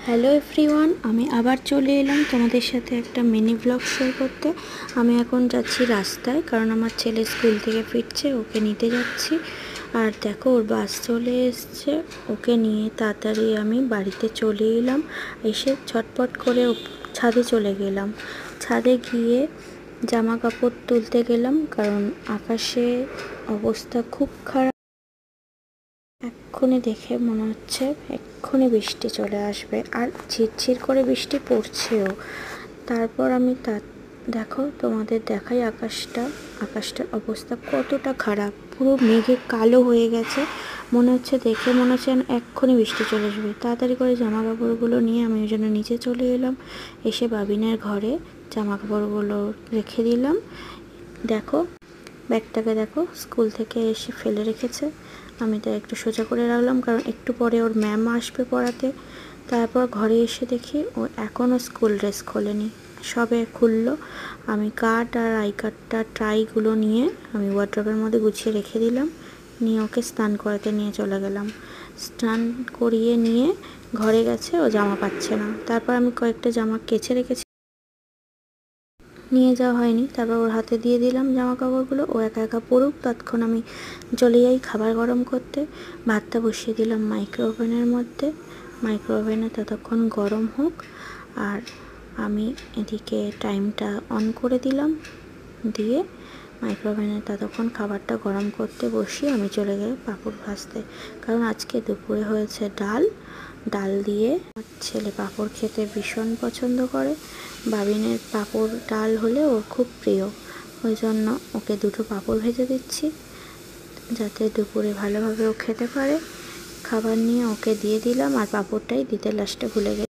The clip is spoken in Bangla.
হ্যালো এভরিওয়ান, আমি আবার চলে এলাম তোমাদের সাথে একটা মিনি ব্লগ শেয়ার করতে। আমি এখন যাচ্ছি রাস্তায়, কারণ আমার ছেলে স্কুল থেকে ফিরছে, ওকে নিতে যাচ্ছি। আর দেখো, ওর বাস চলে এসছে, ওকে নিয়ে তাড়াতাড়ি আমি বাড়িতে চলে এলাম। এসে ছটপট করে ছাদে চলে গেলাম। ছাদে গিয়ে জামা কাপড় তুলতে গেলাম, কারণ আকাশে অবস্থা খুব খারাপ। এক্ষুনি দেখে মনে হচ্ছে এক্ষুনি বৃষ্টি চলে আসবে, আর ঝিরঝির করে বৃষ্টি পড়ছেও। তারপর আমি দেখো, তোমাদের দেখাই আকাশটার অবস্থা কতটা খারাপ। পুরো মেঘে কালো হয়ে গেছে, মনে হচ্ছে এক্ষুনি বৃষ্টি চলে আসবে। তাড়াতাড়ি করে জামা কাপড়গুলো নিয়ে আমি ওই জন্য নিচে চলে এলাম। এসে বাবিনের ঘরে জামা কাপড়গুলো রেখে দিলাম। দেখো, ব্যাগটাকে দেখো, স্কুল থেকে এসে ফেলে রেখেছে। আমি তো একটু সোজা করে রাখলাম, কারণ একটু পরে ওর ম্যাম আসবে পড়াতে। তারপর ঘরে এসে দেখি ও এখনও স্কুল ড্রেস খোলেনি, সবে খুললো। আমি কার্ড আর আই কার্ডটা ট্রাইগুলো নিয়ে আমি ওয়ার্ড্রবের মধ্যে গুছিয়ে রেখে দিলাম। নিয়ে ওকে স্নান করাতে নিয়ে চলে গেলাম। স্নান করিয়ে নিয়ে ঘরে গেছে, ও জামা পাচ্ছে না। তারপর আমি কয়েকটা জামা কেচে রেখেছি, নিয়ে যাওয়া হয়নি। তারপর ওর হাতে দিয়ে দিলাম জামা কাপড়গুলো, ও একা একা পড়ুক। তৎক্ষণ আমি চলে যাই খাবার গরম করতে। ভাতটা বসিয়ে দিলাম মাইক্রো ওভেনের মধ্যে, মাইক্রো ওভেনে ততক্ষণ গরম হোক। আর আমি এদিকে টাইমটা অন করে দিলাম, দিয়ে মাইক্রো ওভেনে ততক্ষণ খাবারটা গরম করতে বসিয়ে আমি চলে গেলাম পাঁপড় ভাজতে। কারণ আজকে দুপুরে হয়েছে ডাল দিয়ে। আমার ছেলে পাঁপড় খেতে ভীষণ পছন্দ করে। বাবিনের পাঁপড় ডাল হলে ওর খুব প্রিয়, ওই জন্য ওকে দুটো পাঁপড় ভেজে দিচ্ছি, যাতে দুপুরে ভালোভাবে ও খেতে পারে। খাবার নিয়ে ওকে দিয়ে দিলাম, আর পাঁপড়টাই দিতে লাস্টে ভুলে গেছি।